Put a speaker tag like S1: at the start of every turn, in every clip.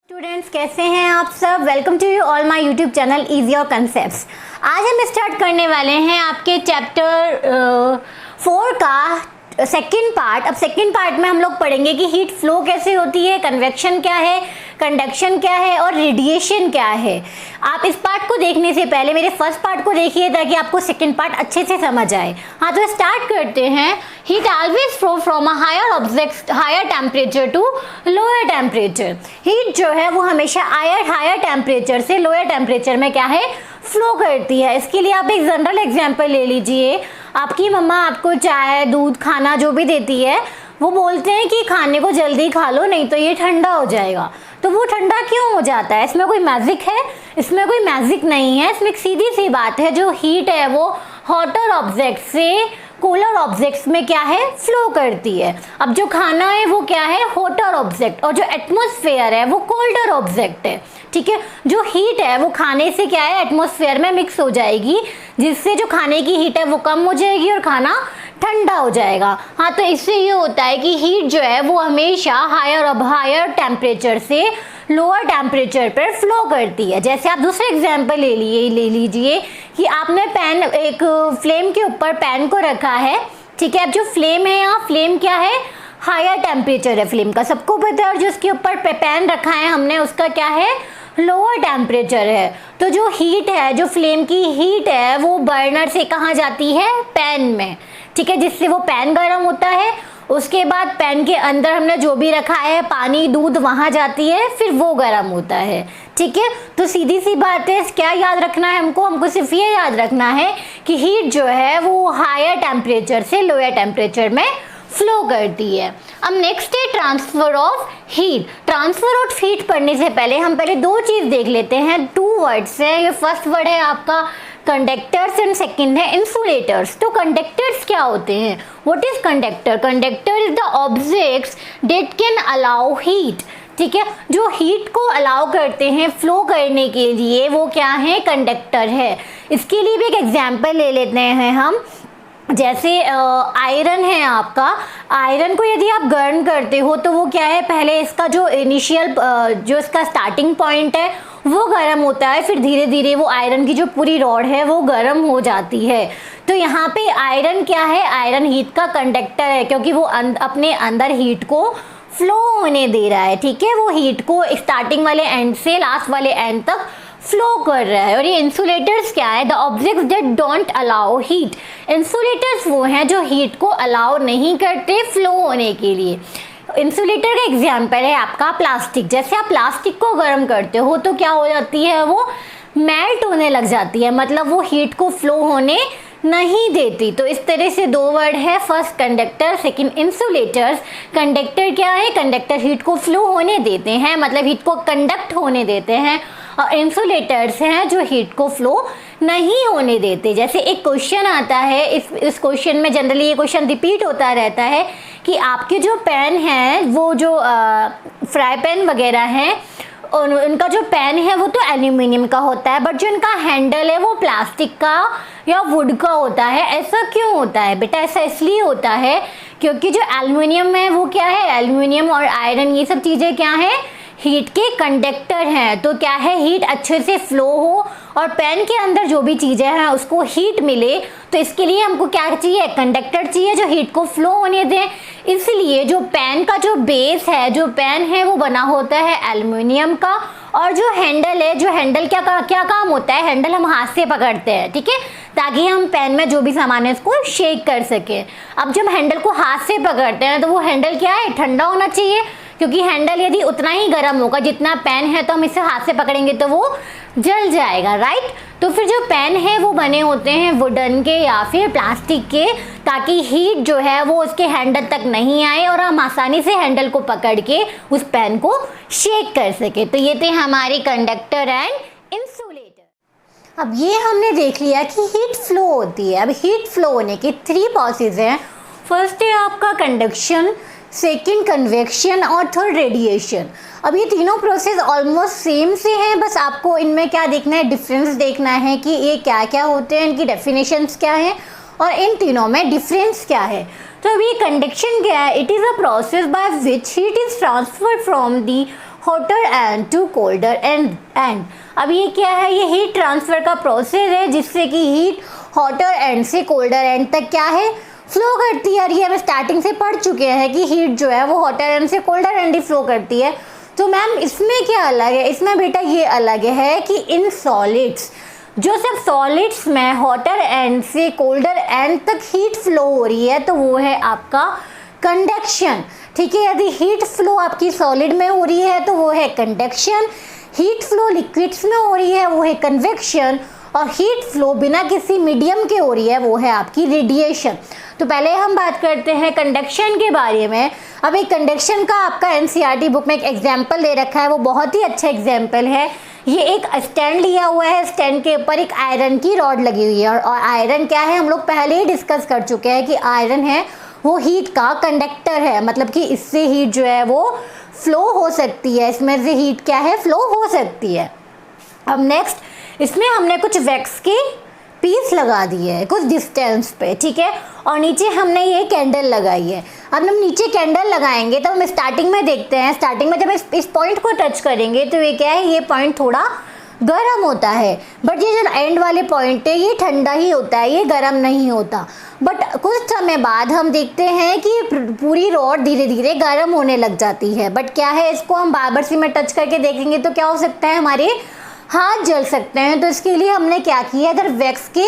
S1: Students कैसे हैं आप सब। Welcome to you all my YouTube channel easy your concepts. आज हम स्टार्ट करने वाले हैं आपके चैप्टर 4 का सेकंड पार्ट। अब सेकंड पार्ट में हम लोग पढ़ेंगे कि हीट फ्लो कैसे होती है, कन्वेक्शन क्या है, कंडक्शन क्या है और रेडिएशन क्या है। आप इस पार्ट को देखने से पहले मेरे फर्स्ट पार्ट को देखिए ताकि आपको सेकंड पार्ट अच्छे से समझ आए। हाँ, तो स्टार्ट करते हैं। Heat always flow from a higher object higher temperature to lower temperature. Heat जो है वो हमेशा हायर टेम्परेचर से लोअर टेम्परेचर में क्या है, फ्लो करती है। इसके लिए आप एक जनरल एग्जांपल ले लीजिए। आपकी मम्मा आपको चाय, दूध, खाना जो भी देती है, वो बोलते हैं कि खाने को जल्दी खा लो नहीं तो ये ठंडा हो जाएगा। तो वो ठंडा क्यों हो जाता है? इसमें कोई मैजिक है? इसमें कोई मैजिक नहीं है। इसमें एक सीधी सी बात है, जो हीट है वो हॉटर ऑब्जेक्ट से कूलर ऑब्जेक्ट्स में क्या है, फ्लो करती है। अब जो खाना है वो क्या है, हॉटर ऑब्जेक्ट, और जो एटमॉस्फेयर है वो कोल्डर ऑब्जेक्ट है। ठीक है, जो हीट है वो खाने से क्या है, एटमॉस्फेयर में मिक्स हो जाएगी, जिससे जो खाने की हीट है वो कम हो जाएगी और खाना ठंडा हो जाएगा। हाँ, तो इससे ये होता है कि हीट जो है वो हमेशा हायर टेम्परेचर से लोअर टेम्परेचर पर फ्लो करती है। जैसे आप दूसरा एग्जांपल ले लीजिए कि आपने पैन, एक फ्लेम के ऊपर पैन को रखा है। ठीक है, अब जो फ्लेम है, यहाँ फ्लेम क्या है, हायर टेम्परेचर है फ्लेम का, सबको पता है। और जो उसके ऊपर पैन रखा है हमने, उसका क्या है, लोअर टेम्परेचर है। तो जो हीट है, जो फ्लेम की हीट है, वो बर्नर से कहाँ जाती है, पैन में। ठीक है, जिससे वो पैन गर्म होता है। उसके बाद पैन के अंदर हमने जो भी रखा है, पानी, दूध, वहाँ जाती है, फिर वो गर्म होता है। ठीक है, तो सीधी सी बात है। क्या याद रखना है हमको सिर्फ ये याद रखना है कि हीट जो है वो हायर टेम्परेचर से लोअर टेम्परेचर में फ्लो करती है। अब नेक्स्ट है transfer of heat. Transfer of heat पढ़ने से पहले हम पहले दो चीज देख लेते हैं। 2 वर्ड्स है। ये फर्स्ट वर्ड है आपका कंडक्टर्स एंड सेकंड है इंसुलेटर्स। तो कंडक्टर्स क्या होते हैं? What is conductor? Conductor is the objects that can allow heat. ठीक है, जो हीट को अलाउ करते हैं फ्लो करने के लिए, वो क्या है, कंडक्टर है। इसके लिए भी एक एग्जाम्पल ले लेते हैं हम। जैसे आयरन है आपका, आयरन को यदि आप गर्म करते हो तो वो क्या है, पहले इसका जो इनिशियल जो इसका स्टार्टिंग पॉइंट है वो गर्म होता है, फिर धीरे धीरे वो आयरन की जो पूरी रॉड है वो गर्म हो जाती है। तो यहाँ पे आयरन क्या है, आयरन हीट का कंडक्टर है, क्योंकि वो अपने अंदर हीट को फ्लो होने दे रहा है। ठीक है, वो हीट को स्टार्टिंग वाले एंड से लास्ट वाले एंड तक फ्लो कर रहा है। और ये इंसुलेटर्स क्या है, the objects that don't allow heat. Insulators वो हैं जो हीट को अलाउ नहीं करते फ्लो होने के लिए। इंसुलेटर का एग्जाम्पल है आपका प्लास्टिक। जैसे आप प्लास्टिक को गर्म करते हो तो क्या हो जाती है, वो मेल्ट होने लग जाती है, मतलब वो हीट को फ्लो होने नहीं देती। तो इस तरह से 2 वर्ड है, first conductor, second insulators. Conductor क्या है, कंडक्टर हीट को फ्लो होने देते हैं, मतलब हीट को कंडक्ट होने देते हैं। और इंसुलेटर्स हैं जो हीट को फ्लो नहीं होने देते। जैसे एक क्वेश्चन आता है, इस क्वेश्चन में जनरली ये क्वेश्चन रिपीट होता रहता है कि आपके जो पैन हैं, वो जो फ्राई पैन वगैरह हैं, उनका जो पैन है वो तो एल्यूमिनियम का होता है, बट जो इनका हैंडल है वो प्लास्टिक का या वुड का होता है। ऐसा क्यों होता है बेटा? ऐसा इसलिए होता है क्योंकि जो एल्यूमिनियम है वो क्या है, एल्यूमिनियम और आयरन, ये सब चीज़ें क्या है, हीट के कंडक्टर हैं। तो क्या है, हीट अच्छे से फ्लो हो और पैन के अंदर जो भी चीज़ें हैं उसको हीट मिले, तो इसके लिए हमको क्या चाहिए, कंडक्टर चाहिए जो हीट को फ्लो होने दें। इसलिए जो पैन का जो बेस है, जो पैन है, वो बना होता है एल्युमिनियम का। और जो हैंडल है, जो हैंडल क्या काम होता है, हैंडल हम हाथ से पकड़ते हैं, ठीक है, ताकि हम पैन में जो भी सामान है उसको शेक कर सके। अब जब हैंडल को हाथ से पकड़ते हैं तो वो हैंडल क्या है, ठंडा होना चाहिए, क्योंकि हैंडल यदि उतना ही गर्म होगा जितना पैन है, तो हम इसे हाथ से पकड़ेंगे तो वो जल जाएगा, राइट। तो फिर जो पैन है वो बने होते हैं वुडन के या फिर प्लास्टिक के, ताकि हीट जो है वो उसके हैंडल तक नहीं आए और हम आसानी से हैंडल को पकड़ के उस पैन को शेक कर सके। तो ये थे हमारे कंडक्टर एंड इंसुलेटर। अब ये हमने देख लिया कि हीट फ्लो होती है। अब हीट फ्लो होने के 3 प्रोसेस हैं। फर्स्ट है आपका कंडक्शन, सेकेंड कन्वेक्शन और थर्ड रेडिएशन। अब ये तीनों प्रोसेस ऑलमोस्ट सेम से हैं, बस आपको इनमें क्या देखना है, डिफरेंस देखना है कि ये क्या क्या होते हैं, इनकी डेफिनेशंस क्या हैं और इन तीनों में डिफरेंस क्या है। तो अब ये कंडक्शन क्या है, it is a process by which heat is transferred from the hotter end to colder end. अब ये क्या है, ये हीट ट्रांसफ़र का प्रोसेस है जिससे कि हीट हॉटर एंड से कोल्डर एंड तक क्या है, फ्लो करती है। और ये हम स्टार्टिंग से पढ़ चुके हैं कि हीट जो है वो हॉटर एंड से कोल्डर एंड ही फ्लो करती है। तो मैम इसमें क्या अलग है, इसमें बेटा ये अलग है कि इन सॉलिड्स, जो सब सॉलिड्स में हॉटर एंड से कोल्डर एंड तक हीट फ्लो हो रही है तो वो है आपका कंडक्शन। ठीक है, यदि हीट फ्लो आपकी सॉलिड में हो रही है तो वो है कंडक्शन, हीट फ्लो लिक्विड्स में हो रही है वो है कन्वेक्शन, और हीट फ्लो बिना किसी मीडियम के हो रही है वो है आपकी रेडिएशन। तो पहले हम बात करते हैं कंडक्शन के बारे में। अब एक कंडक्शन का आपका एनसीईआरटी बुक में एक एग्जाम्पल दे रखा है, वो बहुत ही अच्छा एग्जाम्पल है। ये एक स्टैंड लिया हुआ है, स्टैंड के ऊपर एक आयरन की रॉड लगी हुई है, और आयरन क्या है हम लोग पहले ही डिस्कस कर चुके हैं कि आयरन है वो हीट का कंडक्टर है, मतलब कि इससे हीट जो है वो फ्लो हो सकती है, इसमें से हीट क्या है फ्लो हो सकती है। अब नेक्स्ट इसमें हमने कुछ वैक्स के पीस लगा दिए है कुछ डिस्टेंस पे, ठीक है, और नीचे हमने ये कैंडल लगाई है। अब हम नीचे कैंडल लगाएंगे तो हम स्टार्टिंग में देखते हैं, स्टार्टिंग में जब इस पॉइंट को टच करेंगे तो ये क्या है, ये पॉइंट थोड़ा गर्म होता है, बट ये जो एंड वाले पॉइंट है ये ठंडा ही होता है, ये गर्म नहीं होता। बट कुछ समय बाद हम देखते हैं कि पूरी रॉड धीरे धीरे गर्म होने लग जाती है। बट क्या है, इसको हम बार से में टच करके देखेंगे तो क्या हो सकता है, हमारे हाथ जल सकते हैं। तो इसके लिए हमने क्या किया, इधर वैक्स के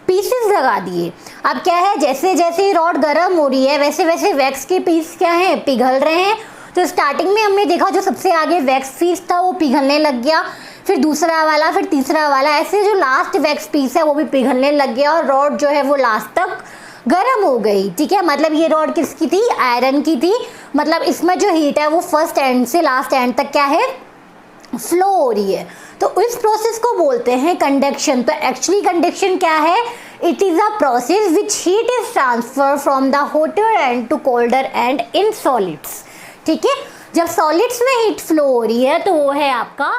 S1: पीसेस लगा दिए। अब क्या है, जैसे जैसे रॉड गर्म हो रही है वैसे वैसे वैक्स के पीस क्या है पिघल रहे हैं। तो स्टार्टिंग में हमने देखा जो सबसे आगे वैक्स पीस था वो पिघलने लग गया, फिर दूसरा वाला, फिर तीसरा वाला, ऐसे जो लास्ट वैक्स पीस है वो भी पिघलने लग गया और रॉड जो है वो लास्ट तक गर्म हो गई। ठीक है, मतलब ये रॉड किसकी थी, आयरन की थी। मतलब इसमें जो हीट है वो फर्स्ट एंड से लास्ट एंड तक क्या है फ्लो हो रही है। तो इस प्रोसेस को बोलते हैं कंडक्शन। तो एक्चुअली कंडक्शन क्या है, it is a process which heat is transfer from the hotter end to colder end in solids. ठीक है, जब सॉलिड्स में हीट फ्लो हो रही है तो वो है आपका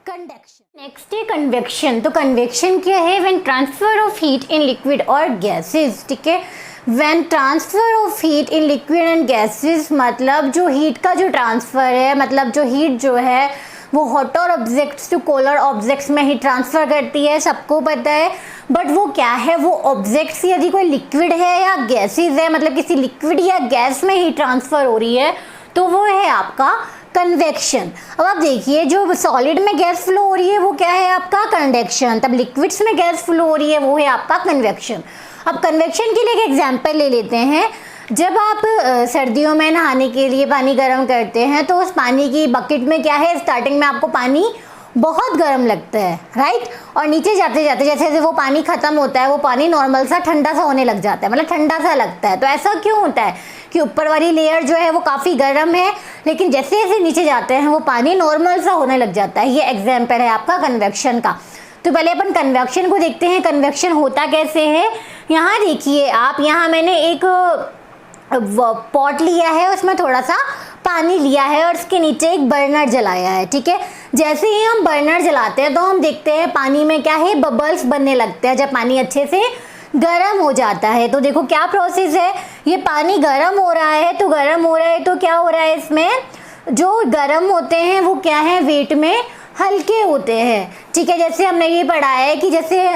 S1: कंडक्शन। नेक्स्ट है कन्वेक्शन। तो कन्वेक्शन क्या है, when transfer of heat in liquid और गैसेस। ठीक है, when transfer of heat in liquid and gases, मतलब जो हीट का जो ट्रांसफर है, मतलब जो हीट जो है वो hotter objects to colder objects में ही ट्रांसफ़र करती है, सबको पता है। बट वो क्या है, वो ऑब्जेक्ट्स यदि कोई लिक्विड है या गैसेस है, मतलब किसी लिक्विड या गैस में ही ट्रांसफ़र हो रही है तो वो है आपका कन्वेक्शन। अब आप देखिए, जो सॉलिड में गैस फ्लो हो रही है वो क्या है आपका कंडक्शन, तब लिक्विड्स में गैस फ्लो हो रही है वो है आपका कन्वेक्शन। अब कन्वेक्शन के लिए एक एग्जाम्पल ले लेते हैं। जब आप सर्दियों में नहाने के लिए पानी गर्म करते हैं तो उस पानी की बकेट में क्या है, स्टार्टिंग में आपको पानी बहुत गर्म लगता है, राइट, और नीचे जाते जाते जैसे जैसे वो पानी ख़त्म होता है वो पानी नॉर्मल सा ठंडा सा होने लग जाता है, मतलब ठंडा सा लगता है। तो ऐसा क्यों होता है कि ऊपर वाली लेयर जो है वो काफ़ी गर्म है, लेकिन जैसे जैसे नीचे जाते हैं वो पानी नॉर्मल सा होने लग जाता है। ये एग्जाम्पल है आपका कन्वेक्शन का। तो पहले अपन कन्वेक्शन को देखते हैं, कन्वेक्शन होता कैसे है। यहाँ देखिए आप, यहाँ मैंने एक पॉट लिया है, उसमें थोड़ा सा पानी लिया है और उसके नीचे एक बर्नर जलाया है। ठीक है, जैसे ही हम बर्नर जलाते हैं तो हम देखते हैं पानी में क्या है, बबल्स बनने लगते हैं जब पानी अच्छे से गर्म हो जाता है। तो देखो क्या प्रोसेस है, ये पानी गर्म हो रहा है, तो गर्म हो रहा है तो क्या हो रहा है, इसमें जो गर्म होते हैं वो क्या है वेट में हल्के होते हैं। ठीक है, जैसे हमने ये पढ़ा है कि जैसे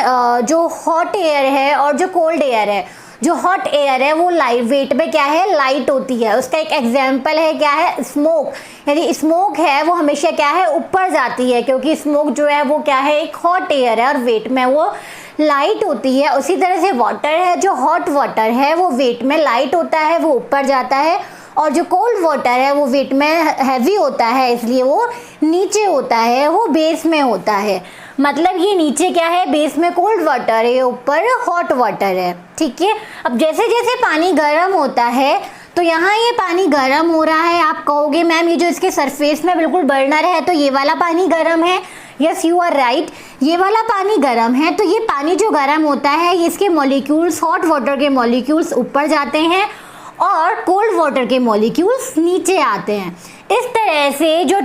S1: जो हॉट एयर है और जो कोल्ड एयर है, जो हॉट एयर है वो लाइट वेट में क्या है लाइट होती है। उसका एक एग्जाम्पल है क्या है, स्मोक। यानी स्मोक है वो हमेशा क्या है ऊपर जाती है, क्योंकि स्मोक जो है वो क्या है एक हॉट एयर है और वेट में वो लाइट होती है। उसी तरह से वाटर है, जो हॉट वाटर है वो वेट में लाइट होता है, वो ऊपर जाता है, और जो कोल्ड वाटर है वो वेट में हैवी होता है, इसलिए वो नीचे होता है, वो बेस में होता है। मतलब ये नीचे क्या है बेस में कोल्ड वाटर है, ऊपर हॉट वाटर है। ठीक है, अब जैसे जैसे पानी गर्म होता है तो यहाँ ये पानी गर्म हो रहा है। आप कहोगे मैम ये जो इसके सरफेस में बिल्कुल बर्नर है तो ये वाला पानी गर्म है। यस यू आर राइट, ये वाला पानी गर्म है। तो ये पानी जो गर्म होता है इसके मॉलिक्यूल्स, हॉट वाटर के मॉलिक्यूल्स ऊपर जाते हैं और कोल्ड वाटर के मॉलिक्यूल्स नीचे आते हैं। इस तरह से जो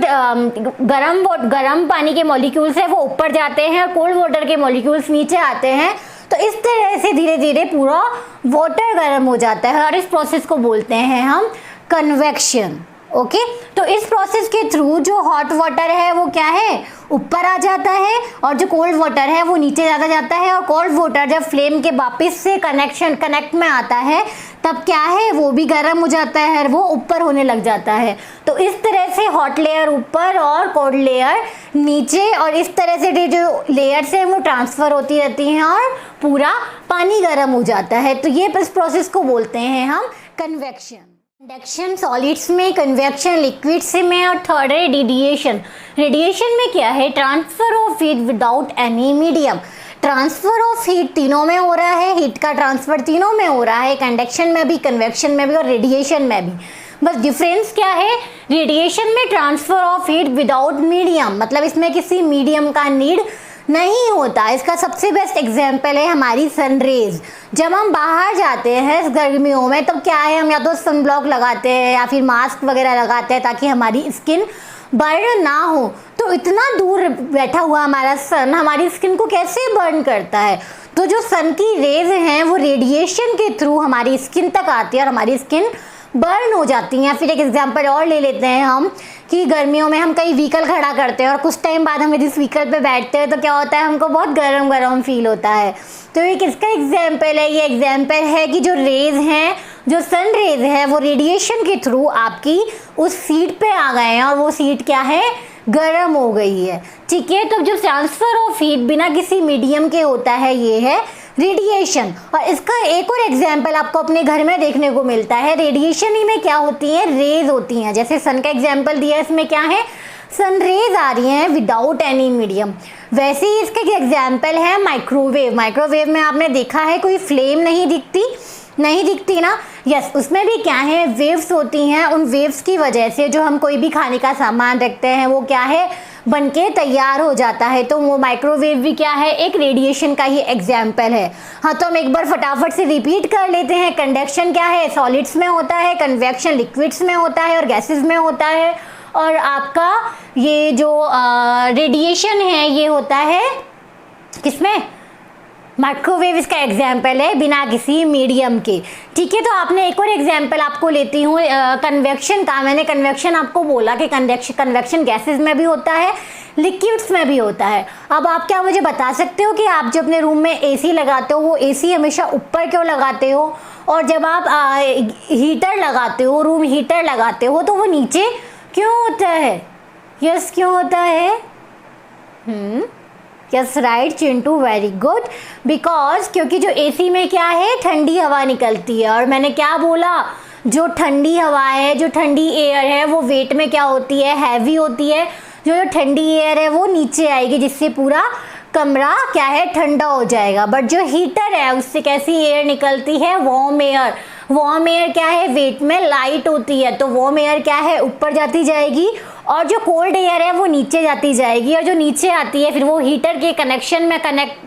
S1: गरम पानी के मॉलिक्यूल्स है वो ऊपर जाते हैं और कोल्ड वाटर के मॉलिक्यूल्स नीचे आते हैं। तो इस तरह से धीरे धीरे पूरा वाटर गर्म हो जाता है और इस प्रोसेस को बोलते हैं हम कन्वेक्शन। ओके तो इस प्रोसेस के थ्रू जो हॉट वाटर है वो क्या है, ऊपर आ जाता है, और जो कोल्ड वाटर है वो नीचे ज़्यादा जाता है। और कोल्ड वाटर जब फ्लेम के वापस से कनेक्ट में आता है तब क्या है, वो भी गर्म हो जाता है, वो ऊपर होने लग जाता है। तो इस तरह से हॉट लेयर ऊपर और कोल्ड लेयर नीचे, और इस तरह से जो लेयर्स हैं वो ट्रांसफ़र होती रहती हैं और पूरा पानी गर्म हो जाता है। तो ये इस प्रोसेस को बोलते हैं हम कन्वेक्शन। कंडक्शन सॉलिड्स में, कन्वेक्शन लिक्विड्स में, और थर्ड है रेडिएशन। रेडिएशन में क्या है, transfer of heat without any medium. Transfer of heat तीनों में हो रहा है, हीट का ट्रांसफर तीनों में हो रहा है, कंडक्शन में भी, कन्वेक्शन में भी और रेडिएशन में भी। बस डिफरेंस क्या है, रेडिएशन में transfer of heat without medium, मतलब इसमें किसी मीडियम का नीड नहीं होता। इसका सबसे बेस्ट एग्जाम्पल है हमारी सनरेज। जब हम बाहर जाते हैं गर्मियों में तब क्या है, हम या तो सन ब्लॉक लगाते हैं या फिर मास्क वगैरह लगाते हैं ताकि हमारी स्किन बर्न ना हो। तो इतना दूर बैठा हुआ हमारा सन हमारी स्किन को कैसे बर्न करता है, तो जो सन की रेज हैं वो रेडिएशन के थ्रू हमारी स्किन तक आती है और हमारी स्किन बर्न हो जाती हैं। फिर एक एग्जांपल और ले लेते हैं हम कि गर्मियों में हम कई व्हीकल खड़ा करते हैं और कुछ टाइम बाद हम यदि इस व्हीकल पे बैठते हैं तो क्या होता है, हमको बहुत गर्म गर्म फील होता है। तो ये किसका एग्जाम्पल है, ये एग्जाम्पल है कि जो रेज हैं, जो सन रेज है वो रेडिएशन के थ्रू आपकी उस सीट पे आ गए हैं और वो सीट क्या है, गर्म हो गई है। ठीक है, तो जो ट्रांसफर ऑफ हीट बिना किसी मीडियम के होता है ये है रेडिएशन। और इसका एक और एग्जाम्पल आपको अपने घर में देखने को मिलता है। रेडिएशन ही में क्या होती है, रेज होती हैं। जैसे सन का एग्जाम्पल दिया, इसमें क्या है, सन रेज आ रही हैं विदाउट एनी मीडियम। वैसे ही इसका एग्जाम्पल है माइक्रोवेव। माइक्रोवेव में आपने देखा है कोई फ्लेम नहीं दिखती ना, यस, उसमें भी क्या है, वेव्स होती हैं। उन वेव्स की वजह से जो हम कोई भी खाने का सामान रखते हैं वो क्या है, बनके तैयार हो जाता है। तो वो माइक्रोवेव भी क्या है, एक रेडिएशन का ही एग्जाम्पल है। हाँ, तो हम एक बार फटाफट से रिपीट कर लेते हैं। कंडक्शन क्या है, सॉलिड्स में होता है, कन्वेक्शन लिक्विड्स में होता है और गैसेस में होता है, और आपका ये जो रेडिएशन है ये होता है किसमें, माइक्रोवेव इसका एग्जाम्पल है बिना किसी मीडियम के। ठीक है, तो आपने एक और एग्जाम्पल आपको लेती हूँ कन्वेक्शन का। मैंने कन्वेक्शन आपको बोला कि कन्वेक्शन गैसेस में भी होता है, लिक्विड्स में भी होता है। अब आप क्या मुझे बता सकते हो कि आप जब अपने रूम में एसी लगाते हो वो एसी हमेशा ऊपर क्यों लगाते हो, और जब आप हीटर लगाते हो, रूम हीटर लगाते हो, तो वो नीचे क्यों होता है? यस, क्यों होता है? Yes right Chintu, very good. Because क्योंकि जो एसी में क्या है, ठंडी हवा निकलती है, और मैंने क्या बोला, जो ठंडी हवा है, जो ठंडी एयर है वो वेट में क्या होती है, हैवी होती है। जो ठंडी एयर है वो नीचे आएगी जिससे पूरा कमरा क्या है, ठंडा हो जाएगा। बट जो हीटर है उससे कैसी एयर निकलती है, वार्म एयर। वार्म एयर क्या है, वेट में लाइट होती है, तो वार्म एयर क्या है, ऊपर जाती जाएगी, और जो कोल्ड एयर है वो नीचे जाती जाएगी, और जो नीचे आती है फिर वो हीटर के कनेक्शन में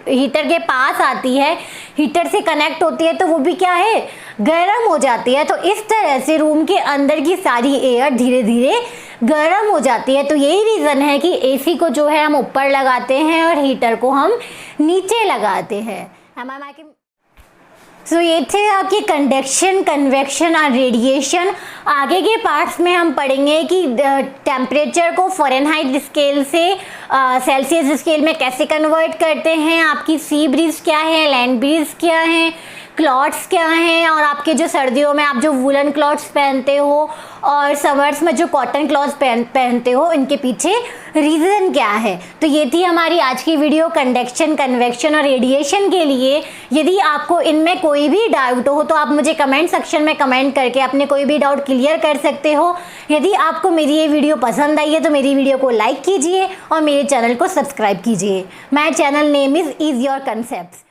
S1: हीटर के पास आती है, हीटर से कनेक्ट होती है, तो वो भी क्या है, गर्म हो जाती है। तो इस तरह से रूम के अंदर की सारी एयर धीरे धीरे गर्म हो जाती है। तो यही रीज़न है कि एसी को जो है हम ऊपर लगाते हैं और हीटर को हम नीचे लगाते हैं। सो ये थे आपके कंडक्शन, कन्वेक्शन और रेडिएशन। आगे के पार्ट्स में हम पढ़ेंगे कि टेम्परेचर को फ़ारेनहाइट स्केल से सेल्सियस स्केल में कैसे कन्वर्ट करते हैं, आपकी सी ब्रीज क्या है, लैंड ब्रीज क्या है, क्लॉथ्स क्या हैं, और आपके जो सर्दियों में आप जो वुलन क्लॉथ्स पहनते हो और समर्स में जो कॉटन क्लॉथ्स पहनते हो, इनके पीछे रीज़न क्या है। तो ये थी हमारी आज की वीडियो कंडक्शन, कन्वेक्शन और रेडिएशन के लिए। यदि आपको इनमें कोई भी डाउट हो तो आप मुझे कमेंट सेक्शन में कमेंट करके अपने कोई भी डाउट क्लियर कर सकते हो। यदि आपको मेरी ये वीडियो पसंद आई है तो मेरी वीडियो को लाइक कीजिए और मेरे चैनल को सब्सक्राइब कीजिए। My channel name is your concepts.